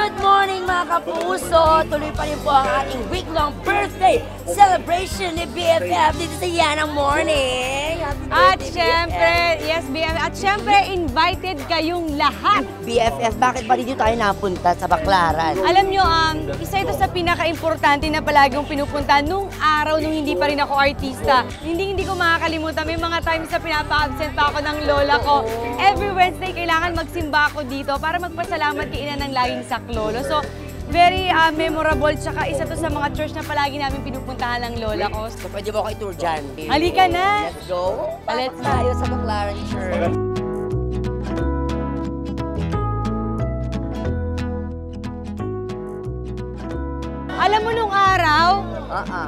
Good morning mga kapuso! Tuloy pa rin po ang ating week-long birthday celebration ni BFF dito sa Yanang Morning! At syempre, yes BFF, at syempre invited kayong lahat! BFF, bakit ba dito tayo napunta sa Baclaran? Alam nyo, isa ito sa pinaka-importante na palaging pinupunta nung araw nung hindi pa rin ako artista. Hindi ko makakalimutan, may mga times na pinapa-absent pa ako ng lola ko. Every Wednesday, kailangan magsimba ako dito para magpasalamat kay ina ng laging saklolo. So, very memorable, tsaka isa to sa mga church na palagi namin pinupuntahan ng lola ko. So, pwede mo ako i-tour dyan. Halika na! Let's go! Let's tayo sa Baclaran Church. Alam mo nung araw,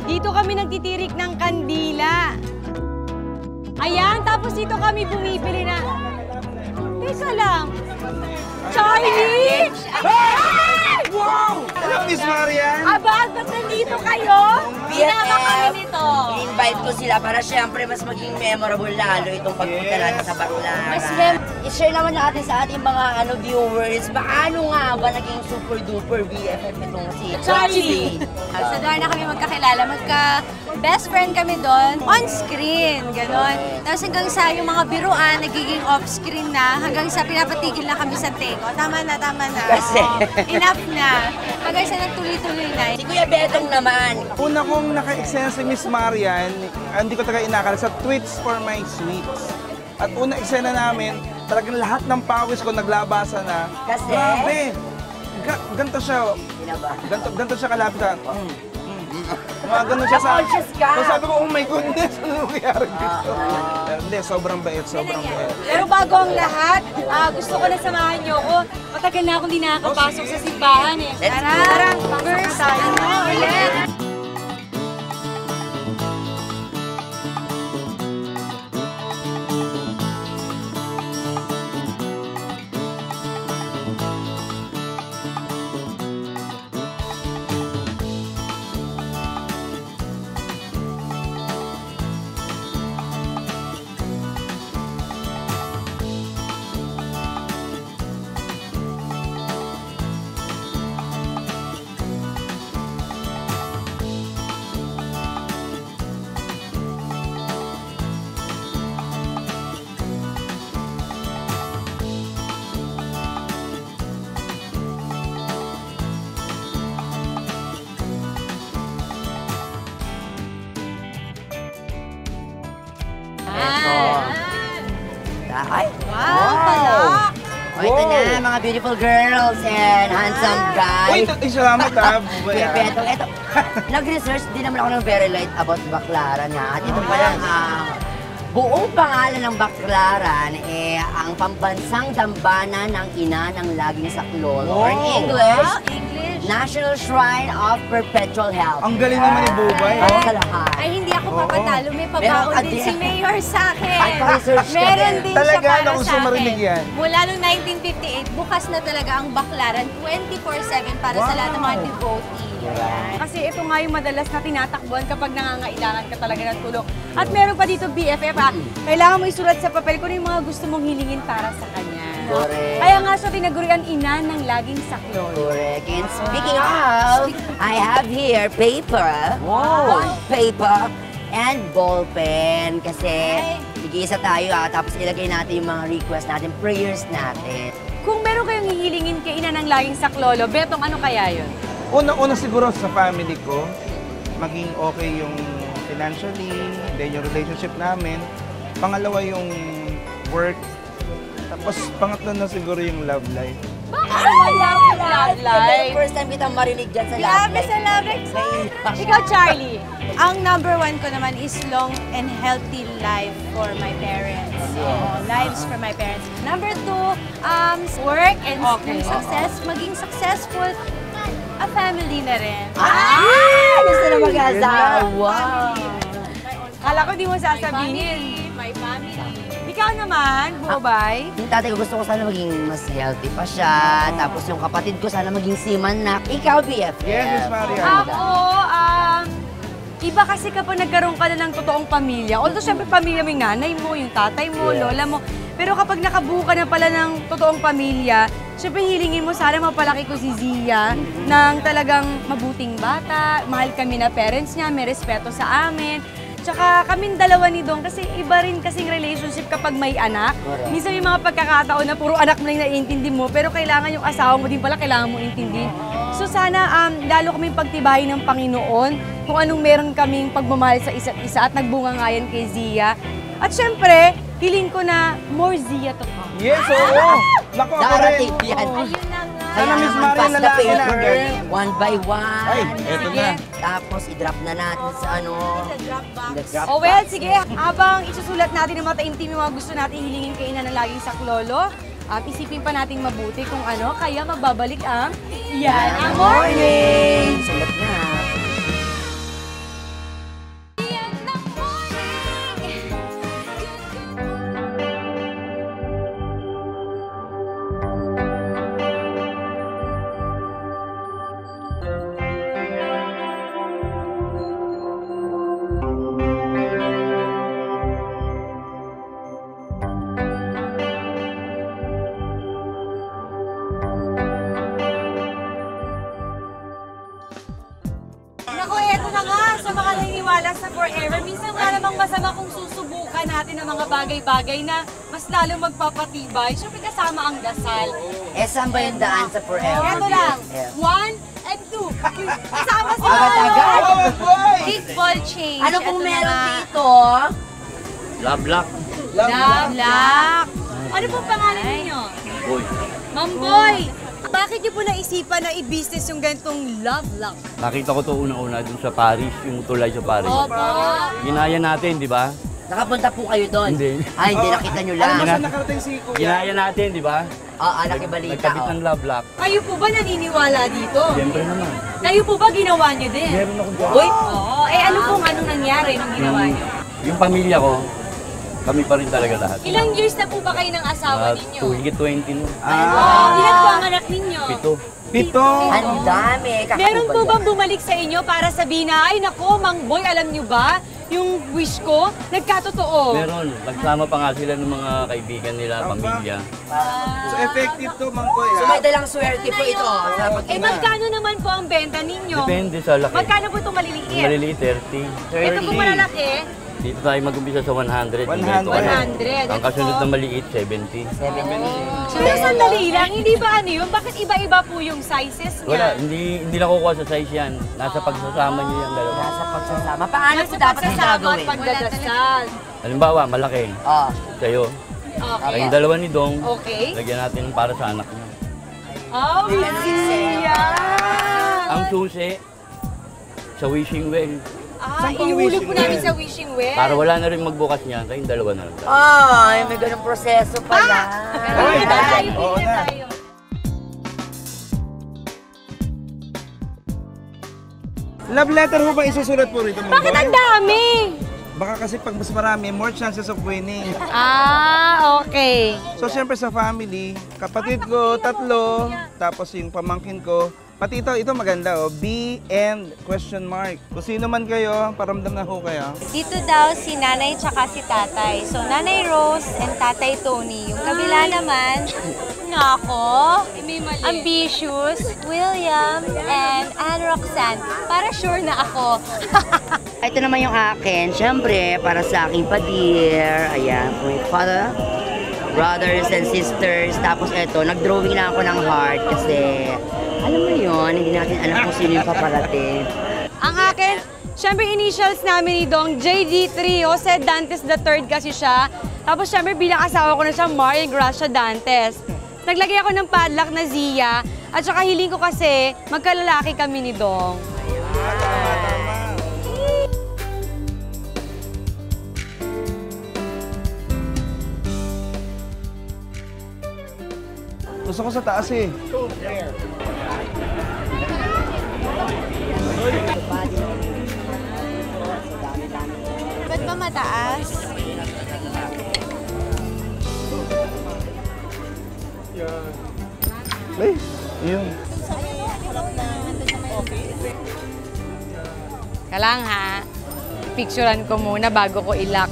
dito kami nagtitirik ng kandila. Ayan, tapos dito kami bumibili na... Teka lang. Charlie! Wow! Hello, Miss Marian! Aba, ba't nandito kayo? Sinama kami nito. I-invite ko sila para syempre mas maging memorable lalo itong pagpunta natin sa Baclaran. I-share naman natin sa ating mga viewers, paano nga ba naging super-duper BFF itong si Charlie? Sa doon na kami magkakilala, best friend kami doon, on screen, gano'n. Tapos hanggang sa yung mga biruan, nagiging off-screen na, hanggang sa pinapatigil na kami sa take. O, tama na. Kasi? Enough na. Hanggang sa nagtuloy-tuloy na. Si Kuya Betong naman. Una kong naka-extend si Miss Marian, hindi ko talaga inakala, sa Tweets for My Sweets. At una eksena namin, talagang lahat ng pawis ko naglabasa na. Kasi? Grabe! Ganto siya. Ba? Ganto siya kalapit sa... Mga ganun siya sa... Conscious ka! So sabi ko, oh my goodness, ano nangyari dito? Hindi, sobrang bait. Pero bago ang lahat, gusto ko na samahan niyo ako. Matagal na akong di nakakapasok sa simbahan eh. Tara! First, ulit. Ay! Wow! Palak! O, ito na, mga beautiful girls and handsome guys. Uy, salamat ha. Kuya Betong, eto. Nag-research din naman ako ng very light about Baclaran ha. At ito palang buong pangalan ng Baclaran ang pambansang dambana ng ina ng laging saklolo. Or in English, National Shrine of Perpetual Health. Ang galing naman ni Bubay. Para sa lahat. Ay, hindi ako papatalo. May pabaon din si Mayor sa akin. Ay, pa-research ka Meron din. din Talaga, siya para gusto sa marinig akin. yan. Mula noong 1958, bukas na talaga ang Baclaran 24/7 para sa lahat ng mga devotee. Kasi ito nga yung madalas na tinatakbuhan kapag nangangailangan ka talaga ng tulong. At meron pa dito BFF kailangan mo isulat sa papel kung yung mga gusto mong hilingin para sa kanya. Correct. Kaya nga siya tinagurian ina ng laging saklolo. Correct. And speaking of, I have here paper, bond paper, and ball pen. Kasi nag-iisa tayo tapos ilagay natin yung mga request natin, prayers natin. Kung meron kayong hihilingin kay ina ng laging saklolo, Betong, ano kaya yun? Una siguro sa family ko, maging okay yung financially, then yung relationship namin. Pangalawa yung work. Tapos pangatlo na siguro yung love life. Love life. First time kitang marinig dyan sa love life. Sa love life. Ikaw, Charlie. Ang number one ko naman is long and healthy life for my parents. Lives for my parents. Number two, work and success. Maging successful, a family na rin. Gusto na mag-asawa. Wow! Kala ko di mo sasabihin. My family. Ikaw naman, Bubay. Yung tatay ko gusto ko sana maging mas healthy pa siya. Tapos yung kapatid ko sana maging seaman na. Ikaw, BFF. Yes, Miss Marian. Ako, iba kasi kapag nagkaroon ka na ng totoong pamilya. Although syempre pamilya mo yung nanay mo, yung tatay mo, lola mo. Pero kapag nakabuo ka na pala ng totoong pamilya, Siyempre, hilingin mo sana mapalaki ko si Zia ng talagang mabuting bata, mahal kami na parents niya, may respeto sa amin. Tsaka kaming dalawa ni Dong kasi iba rin kasing relationship kapag may anak. Minsan may mga pagkakataon na puro anak mo lang naiintindi mo, pero kailangan yung asawa mo din pala, kailangan mo intindihin. So sana lalo kaming pagtibayin ng Panginoon kung anong meron kaming pagmamahal sa isa't isa at nagbunga nga yan kay Zia. At syempre, hiling ko na more Zia to come. Yes, oo. Naku, ako rin. Darating yan. Ayun na nga. Sana Miss naman, Maria pass the lalaki na paper, agad. one by one. Ay, eto Sige. na. Tapos, i-drop na natin sa ano. Drop box. the Oh well, sige, habang isusulat natin ng mga taimtim yung mga gusto natin hilingin kay Ina na laging saklolo, isipin pa natin mabuti kung ano, kaya magbabalik ang Yan ang Morning! Sulat na. Naku, eto na nga, sa mga naniniwala sa forever, minsan nga namang masama kung susubukan natin ang mga bagay-bagay na mas lalo magpapatibay. Siyempre kasama ang dasal. Eh, saan ba yung daan sa forever? Eto lang, Yeah. 1 and 2. Kasama si Agad-agad. Oh, boy! Big ball change. Ano pong Ito na meron nga. dito? Love lock. Black. Ano pong pangalan ninyo? Boy. Mamboy! Bakit niyo po naisipan na i-business yung ganitong love lock? Nakita ko to unang-una dun sa Paris, yung tulay sa Paris. Opo. Ginaya natin, di ba? Nakapunta po kayo doon? Hindi. Ay, hindi nakita nyo lang. Ano Gina- saan nakarating si Kuya? Ginaya natin, di ba? Oo, nakibalita. Nagkabit ng love lock. Kayo po ba naniniwala dito? Siyempre naman. Kayo po ba ginawa niyo din? Meron ako dyan. Uy! Oo. Eh ano pong anong nangyari nung ginawa niyo? Yung pamilya ko, kami pa rin talaga lahat. Ilang years na po ba kayo ng asawa ninyo? Higit 20 no. Ilan po ang anak ninyo? 7. Pito. Ang dami. Kakaiba Meron po yan. bang bumalik sa inyo para sabihin na, ay nako, Mang Boy, alam niyo ba? Yung wish ko, nagkatotoo. Meron. Nagsama pa nga sila ng mga kaibigan nila, pamilya. So effective to, Mang Koy. So may dalang swerte po ito sa Eh pag-iba. magkano naman po ang benta ninyo? Depende sa laki. Magkano po itong maliliit? Maliliit, 30. Ito po malalaki, Dito tayo mag-umpisa sa 100. 100. 100. Ang kasunod na maliit, 70. 70. So, sandali lang, hindi ba ano yun? Bakit iba-iba po yung sizes niya? Wala, hindi nakukuha sa size yan. Nasa pagsasama niyo yan dalawa. Nasa pagsasama. Paano po Nasa dapat ang pagsasama at gagawin? pagdadasal. Halimbawa, malaki. Oh. Sa'yo. Okay. Kayong dalawa ni Dong, Okay. lagyan natin para sa anak niya. Oh, yan! Ang susi, sa wishing well. Ihulog po namin sa wishing well. Para wala na rin magbukas niya, kayong dalawa na lang. Ay, may ganung proseso pala. Oy, Tayo, oo pili na. tayo. Love letter ho ba isusulat po rito, Mang Bakit Koy? ang dami? Baka kasi pag mas marami, more chances of winning. Okay. So, syempre sa family, kapatid ko, 3, tapos yung pamangkin ko, pati ito maganda oh, B and question mark. Kung sino man kayo, paramdam na ho kayo. Dito daw si nanay tsaka si tatay. So, nanay Rose and tatay Tony. Yung kabila naman, Nako, May mali. Ambitious, William, and Anne Roxanne. Para sure na ako. Ito naman yung akin. Siyempre, para sa aking padir. Ayan, for my father, brothers and sisters. Tapos ito, nag-drawing na ako ng heart kasi, alam mo yun, hindi natin alam kung sino yung paparating. Ang akin, syempre initials namin ni Dong, JD3, Jose Dantes III kasi siya. Tapos syempre bilang asawa ko na siya, Maria Gracia Dantes. Naglagay ako ng padlock na Zia, at saka hiling ko kasi magkalalaki kami ni Dong. Gusto ko sa taas eh. Ba't ba mataas? Ay, yun. Kalang ha, picturean ko muna bago ko ilak.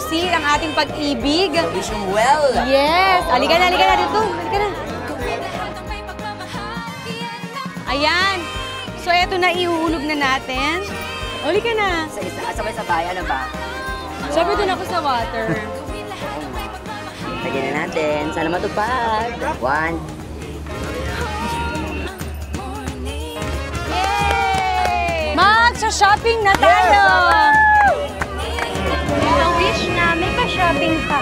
proceed ang ating pag-ibig. Wish you well. Yes! Halika na dito. Halika na. Ayan. So, eto na, ihuhulog na natin. Halika na. Sabay-sabay, ano ba? Sabi doon ako sa water. Lagyan na natin. Sana matupad. 1. Mag-shopping na tayo! Ang wish namin pa-shopping pa.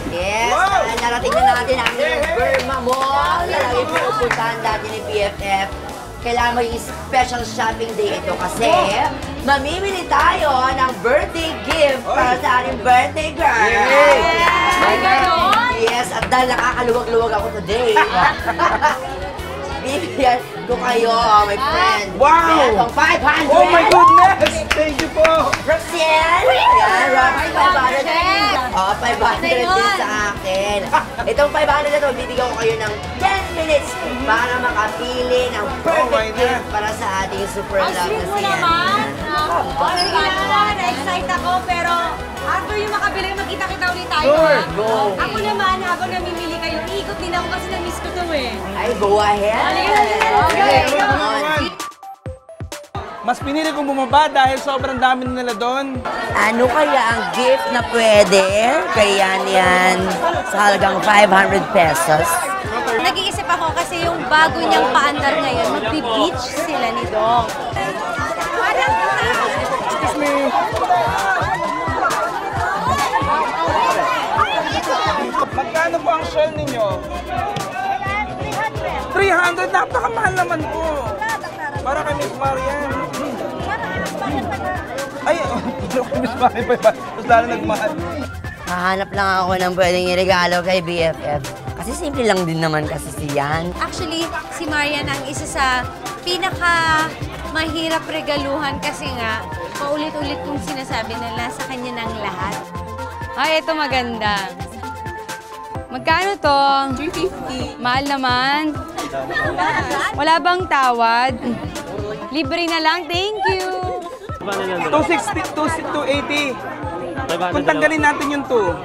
Yes, narating na natin ang Burma Mall na lagi pinupuntahan dati ni BFF. Kailangan may special shopping day ito kasi mamimili tayo ng birthday gift para sa ating birthday girl. Ay, ganon? Yes, at dahil nakakaluwag-luwag ako today, bibigyan ko kayo, my friend. Wow! Itong 500! Oh my goodness! Thank you po! Roxanne! Yan, Roxy, 500. Oh, 500 din sa akin. Itong 500 na ito, bibigyan ko kayo ng 10 minutes para makapili ng perfect gift para sa ating super love na Sweet mo siya. naman. Na-excite ako, pero After yung makabili, magkita-kita ulit tayo. Sure, ha? go. Ako naman, habang namimili kayo, iikot din ako kasi na-miss ko to eh. Ay, go ahead. Okay, come on. Mas pinili kong bumaba dahil sobrang dami nila doon. Ano kaya ang gift na pwede? Kaya yan sa halagang 500 pesos. nag-iisip ako kasi yung bago niyang paandar ngayon, magbi-beach sila ni Dong. Excuse me. Magkano po ang shell ninyo? 300. Napakamahal naman po. Para kay Miss Marian. Ay, para kay Miss Marian pa ba? Mas lalo nagmahal. Hahanap lang ako ng pwedeng iregalo kay BFF. Kasi simple lang din naman kasi siyan. Actually, si Marian ang isa sa mahirap regaluhan kasi nga, paulit-ulit kong sinasabi na nasa kanya ng lahat. Ay, ito maganda. Magkano to? 350. Mahal naman. Wala bang tawad? Libre na lang, thank you. 260, 280. Kung tanggalin natin yung 2,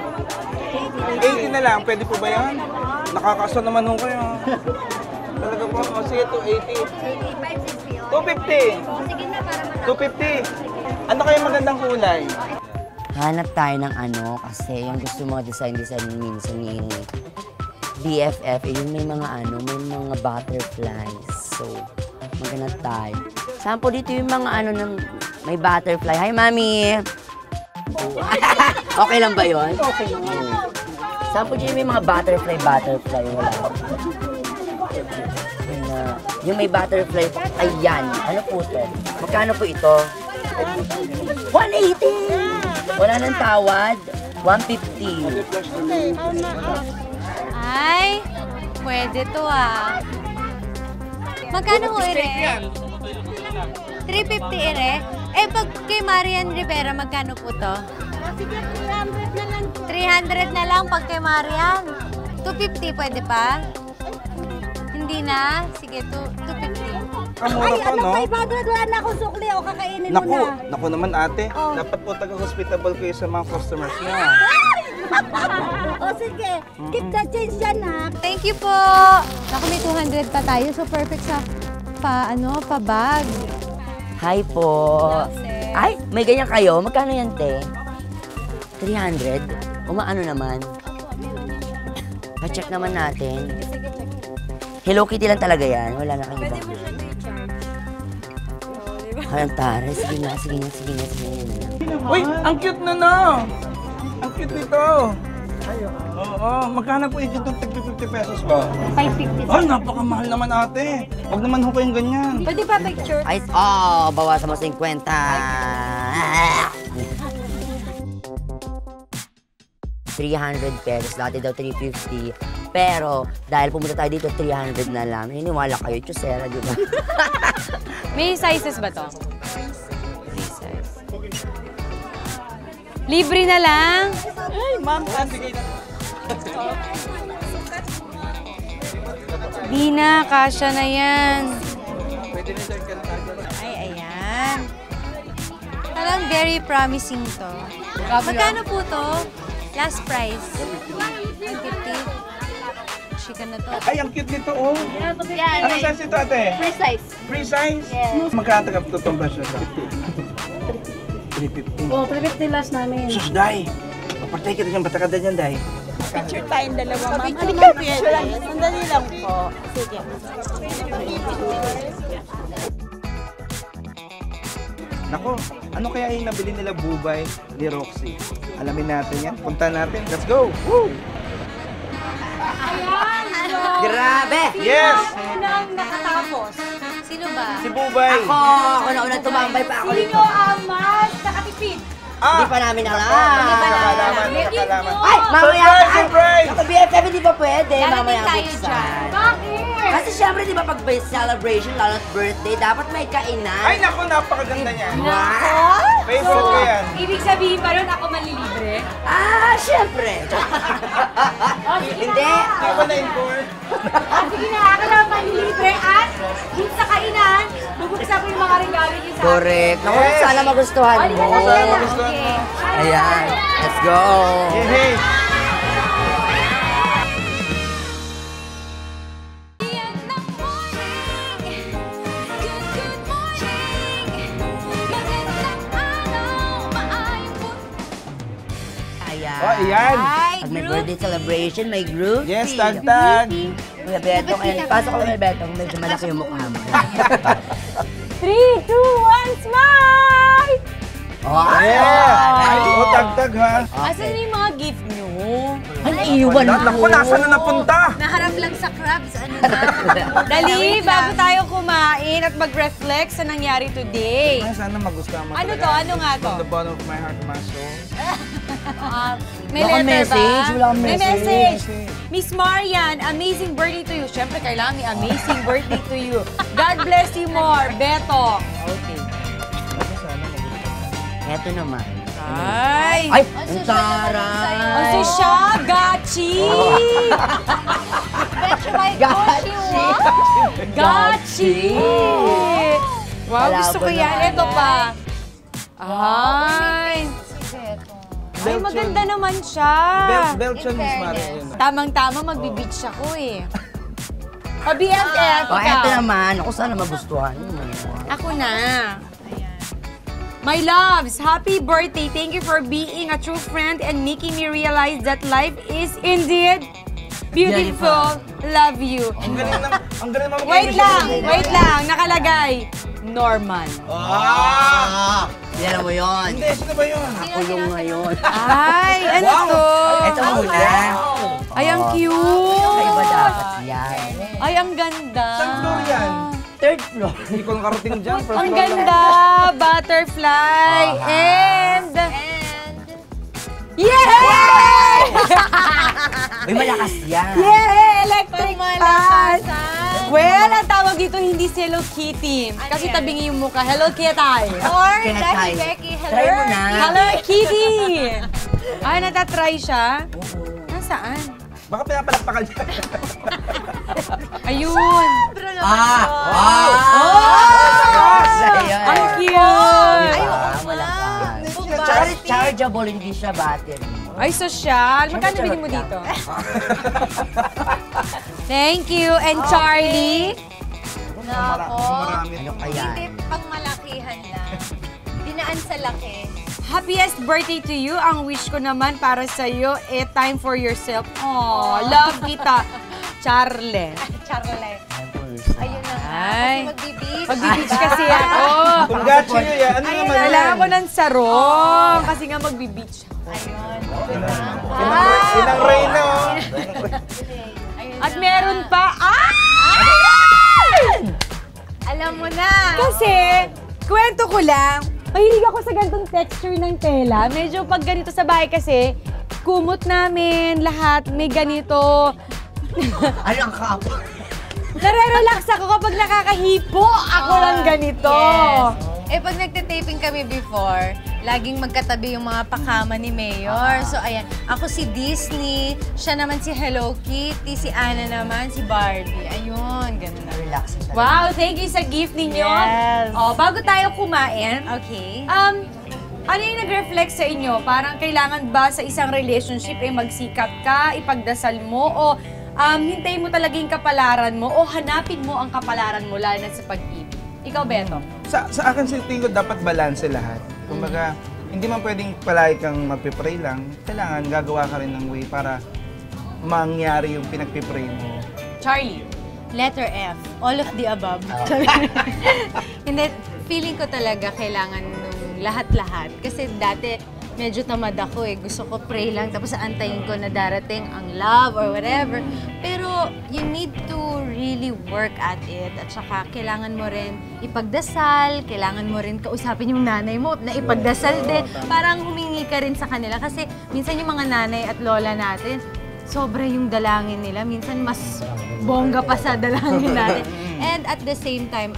80 na lang. Pwede po ba yan? Nakakaso naman ho kayo. Talaga po. O, sige, 280. 250. 250. Ano kayo magandang kulay? Hanap tayo ng ano kasi yung gusto mga design minsan ni BFF, yung may mga may mga butterflies. So, maghanap tayo. Saan po dito yung mga ng may butterfly? Hi, Mami! Okay lang ba yun? Okay lang. Saan po dito may mga butterfly? Wala. Yung may butterfly, ayan. Ano po ito? Magkano po ito? 180! Wala nang tawad. 150. Ay, pwede to ah. Magkano ho, Ere? 350, Ere? Eh, pag kay Marian Rivera, magkano po to? 300 na lang pag kay Marian. 250, pwede pa? Hindi na? Sige, 250. Kamura pa, no? 500, wala na akong sukli o kakainin mo Naku, na. naku naman ate. Dapat po taga-hospitable kayo sa mga customers niya. O sige, keep the change yan ha. Thank you po. Naku, may 200 pa tayo. So, perfect sa pa-bag. Hi po. Ay, may ganyan kayo? Magkano yan, te? 300? Umaano naman? Pa-check naman natin. Hello Kitty lang talaga yan. Wala na kayong iba. Ay, ang taray. Sige na. Uy, ang cute na no! Ang cute nito. Oo, magkano po yung 50 pesos ba? 550. Ay, napakamahal naman ate. Huwag naman ho kayong ganyan. Pwede pa picture? Ay, bawasan mo 50. 300 pesos. Dati daw 350. Pero, dahil pumunta tayo dito, 300 na lang. Niniwala kayo, Chusera, di ba? May sizes ba to? May size. Libre na lang. Ay, ma'am, sige na. Di na, kasya na yan. Ay, ayan. Parang very promising to. Magkano po to? Last price? 150. Chika na to. Ay, ang cute nito, oh. Yan. Anong size ito, ate? Free size. Free size? Yes. Magkano ka itong version sa? 350. Oh, 350 last namin. Sus, Day! Papatay kita dyan, batakada dyan, Day. Picture tayong dalawa, ma'am. Halika, picture lang. Sandali lang po. Sige. Nako, ano kaya yung nabili nila Bubay ni Roxy? Alamin natin yan. Punta natin. Let's go! Woo! Grabe! Yes! Unang nakatapos. Sino ba? Si Bubay! Ako na unang tumambay pa ako dito. ang mas nakatipid? Hindi pa namin alam. Nakakalaman, nakakalaman. Ay, mamaya. Surprise! Surprise! Sa BFF, di ba pwede? Darating Mamaya tayo buksan. dyan. Kasi syempre, di ba pag may celebration, lalo at birthday, dapat may kainan. Ay, naku, napakaganda niyan. Wow! Favorite ko yan. Ibig sabihin pa ron ako manlilibre? Syempre. Hindi. Ako na-inform. Sige na, ako na manlilibre at dito sa kainan, bubuksan ko yung mga regalo niyo sa akin. Correct. Naku, sana magustuhan mo. Sana magustuhan mo. Ayan. Let's go. Hey, hey! Ayan. Oh, ayan. Pag may birthday celebration, may group. Yes, tag-tag. Kuya Betong, ayan. Pasok ko may Betong. Medyo malaki yung mukha mo. 3, 2, 1, smile! Oh, Yeah! Oh, tag-tag ha. Asan na yung mga gift nyo? Ay, naiiwan mo. Naku, nasa na napunta? Naharap lang sa crabs. Ano na? Dali, bago tayo kumain at mag-reflect sa nangyari today. Ay, sana magustuhan mo Ano talaga. to? Ano nga to? From the bottom of my heart to my soul. May Wala kang letter ba? message, wala kang May message. message. Miss Marian, amazing birthday to you. Siyempre, kailangan may amazing birthday to you. God bless you more, Beto. Okay. Eto naman. Ay! Ay, ang taray. Ang susya, gachi! Gachi. Gachi! Wow, Wala gusto ba ko yan. naman Ito pa. Ay! Ay, Belchon. maganda naman siya. Belchon, Miss Maria. Yun. Tamang-tama, magbe-beach ako eh. O, BFF, Oh, eto ikaw. naman. Ako sana magustuhan mo. Ako na. My loves, happy birthday. Thank you for being a true friend and making me realize that life is indeed beautiful. Love you. Ang galing naman. Wait lang. Nakalagay. Norman. Yan mo yun. Hindi, sino ba yun? Ako yung ngayon. Ay, ano to? Ito muna. Ay, ang Kaiba cute. dapat yan. Ay, ang ganda. Saan floor yan? Third floor. Hindi ko nakarating dyan. First Ang floor lang. ganda. Butterfly. And... Yeah! Uy, malakas yan. Yeah! Electric fan! Malakasan. Well, ang tawag dito hindi si Hello Kitty. Kasi yan? tabingi yung mukha. Hello Kitty. Or Kaya Becky, tayo. Becky, hello. Try mo na. Hello Kitty. Ay, natatry siya. Nasaan? Baka pinapalakpakan niya. Ayun. Ayun. Ang cute. Malakas. Chargeable, hindi siya battery. Ay, sosyal. Magkano bilhin mo dito? Thank you. And Charlie? Nako. Marami. Ano kaya? Hindi pang malakihan lang. Dinaan sa laki. Happiest birthday to you. Ang wish ko naman para sa'yo, time for yourself. Oh, love kita. Charlie. Charolay. Ayun na nga. Ay. Kasi magbibig. Mag-beach kasi ako. Kung gachi nyo yan, ano naman yan? Kailangan ko ng sarong. Kasi nga mag-beach. Ayun. Ilang Reyna, oh. At meron pa, Alam mo na. Kasi, kwento ko lang, mahilig ako sa ganitong texture ng tela. Medyo pag ganito sa bahay kasi, kumot namin lahat, may ganito. Ano ang kapwa? Nare-relax ako kapag nakakahipo ako lang ganito. Eh, pag nagte-taping kami before, laging magkatabi yung mga pakama ni Mayor. So, ayan. Ako si Disney, siya naman si Hello Kitty, si Anna naman si Barbie. Ayun, ganun na. Relax talaga. Wow, thank you sa gift ninyo. Yes. Oh, bago tayo kumain, Okay. ano yung nag-reflect sa inyo? Parang kailangan ba sa isang relationship ay magsikap ka, ipagdasal mo, o hintayin mo talaga yung kapalaran mo, o hanapin mo ang kapalaran mo lalo na sa pag-ibig? Ikaw, Beto? Sa akin, sa tingin ko, dapat balanse lahat. Kumbaga, hindi man pwedeng palagi kang magpipray lang. Kailangan gagawa ka rin ng way para mangyari yung pinagpipray mo. Charlie? Letter F. All of the above. Hindi, feeling ko talaga kailangan nung lahat-lahat. Kasi dati, medyo tamad ako eh. Gusto ko pray lang, tapos antayin ko na darating ang love or whatever. Pero you need to really work at it. At saka kailangan mo rin ipagdasal, kailangan mo rin kausapin yung nanay mo na ipagdasal din. Parang humingi ka rin sa kanila. Kasi minsan yung mga nanay at lola natin, sobra yung dalangin nila. Minsan mas bongga pa sa dalangin natin. And at the same time,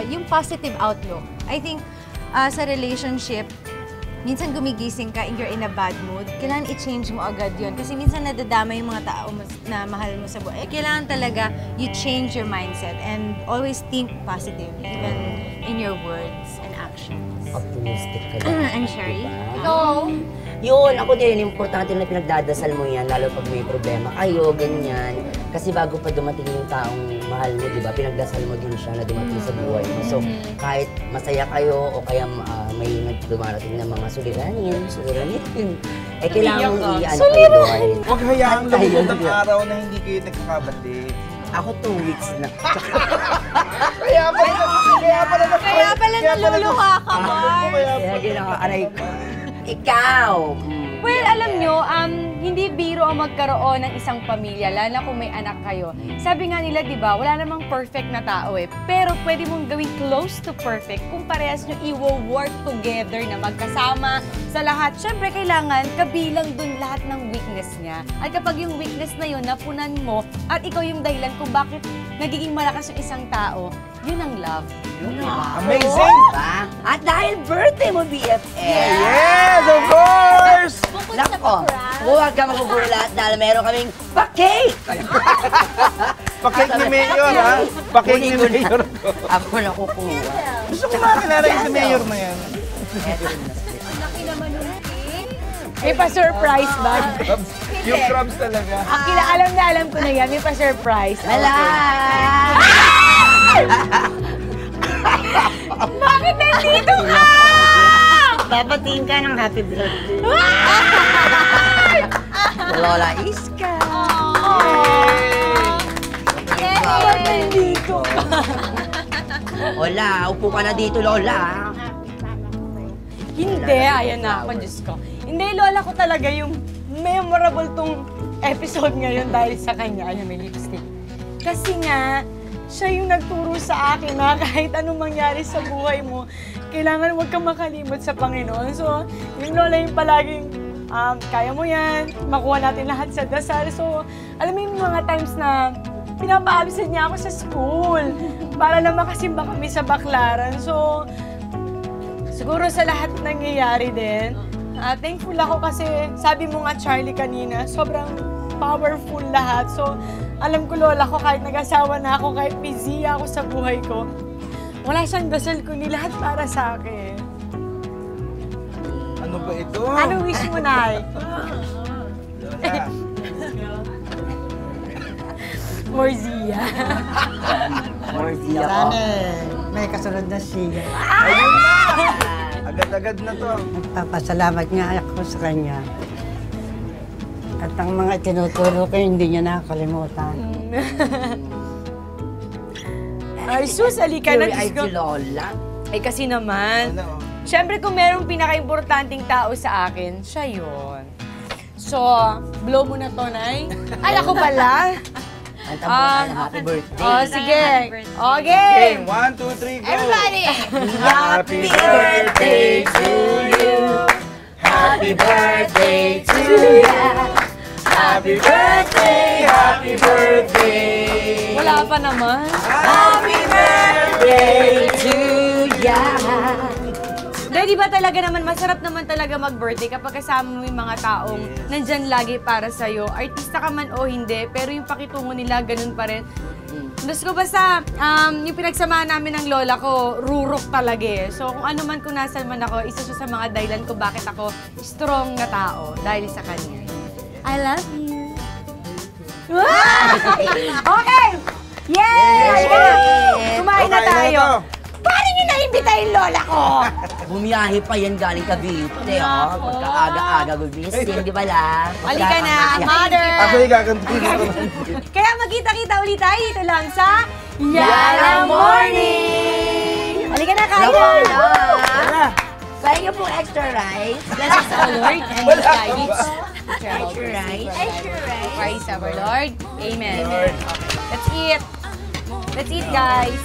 yung positive outlook. I think sa relationship, minsan gumigising ka and you're in a bad mood, kailangan i-change mo agad yun. Kasi minsan nadadama yung mga tao na mahal mo sa buhay. Kailangan talaga you change your mindset and always think positive, even in your words and actions. Optimistic ka I'm Sherry. No. Yun, ako din, importante na pinagdadasal mo yan, lalo pag may problema kayo, ganyan. Kasi bago pa dumating yung taong mahal mo, di ba, pinagdasal mo din siya na dumating sa buhay mo. So, kahit masaya kayo o kaya may dumarating na mga suliranin, eh kailangan mong i-ano kayo doon. Huwag hayaang lumubog ng araw na hindi kayo nagkakabati. Ako 2 weeks na. Kaya pala naluluha ka, Mark. Kaya ginawa, aray ko. Ikaw! Well, alam nyo, hindi biro ang magkaroon ng isang pamilya, lalo na kung may anak kayo. Sabi nga nila, di ba, wala namang perfect na tao eh. Pero pwede mong gawing close to perfect kung parehas nyo i-work together na magkasama sa lahat. Siyempre, kailangan kabilang dun lahat ng weakness niya. At kapag yung weakness na yun, napunan mo, at ikaw yung dahilan kung bakit nagiging malakas yung isang tao, yun ang love. Amazing! Diba? At dahil birthday mo, BFF! Yes, of course! Nako, huwag ka magugulat dahil meron kaming pa-cake! Pa-cake ni Mayor, ha? Pa-cake ni Mayor ko. Ako na kukuha. Gusto ko makilala yung si Mayor na yan. May pa-surprise ba? Yung crabs talaga. Alam ko na yan, may pa-surprise. Wala! Bakit nandito ka? Babatiin ka ng happy birthday. Lola Iska! Bakit nandito ka? Lola, upo ka na dito, Lola. Hindi, ayan na ako, Diyos ko. Hindi, lola ko talaga yung memorable tong episode ngayon dahil sa kanya. Ayun, may lipstick. Kasi nga, siya yung nagturo sa akin na kahit anong mangyari sa buhay mo, kailangan huwag kang makalimot sa Panginoon. So, yung lola yung palaging, kaya mo yan, makuha natin lahat sa dasal. So, alam mo yung mga times na pinapa-absent niya ako sa school para na makasimba kami sa Baklaran. So, siguro sa lahat nangyayari din, thankful ako kasi sabi mo nga, Charlie, kanina, sobrang powerful lahat. So, alam ko, lola ko, kahit nag-asawa na ako, kahit busy ako sa buhay ko, wala siyang dasal kundi lahat para sa akin. Ano ba ito? Ano wish mo, Nay? Lola. More Zia. More siya ko. Sana may kasunod na siya. Ayun na! Agad-agad na to. Nagpapasalamat nga ako sa kanya. At ang mga tinuturo ko, hindi niya nakakalimutan. Ay, sus, alika na, Diyos Teary-eyed ko. si Lola. Ay, kasi naman, Ano? siyempre kung merong pinaka-importanting tao sa akin, siya yun. So, blow mo na to, Nay. Ay, ako pala. Ang tambukan na happy birthday. Oh, sige. Okay. Game, 1, 2, 3, go! Everybody! Happy birthday to you! Happy birthday to you! Happy birthday! Happy birthday! Wala pa naman. Happy birthday To ya. Kaya di ba talaga naman, masarap naman talaga mag-birthday kapag kasama mo yung mga taong nandyan lagi para sa'yo. Artista ka man o hindi, pero yung pakitungo nila, ganun pa rin. Gusto ko basta, yung pinagsamahan namin ng lola ko, rurok talaga eh. So kung ano man, kung nasan man ako, isa siya sa mga dahilan ko bakit ako strong na tao dahil sa kanya. I love you. Okay! Yay! Kumain na tayo. Paano nyo naimbita yung lola ko? Bumiyahe pa yan galing Cavite, oh. Pagka-aga-aga gumising, di ba lang? Halika na, mother! Actually, gagantiin ko. Kaya magkita-kita ulit tayo dito lang sa Yara Morning! Halika na, kain na! Kaya niyo po extra rice. Bless us, O Lord, and His guidance. Extra rice. Praise our Lord. Amen. Okay, let's eat. Let's eat, guys.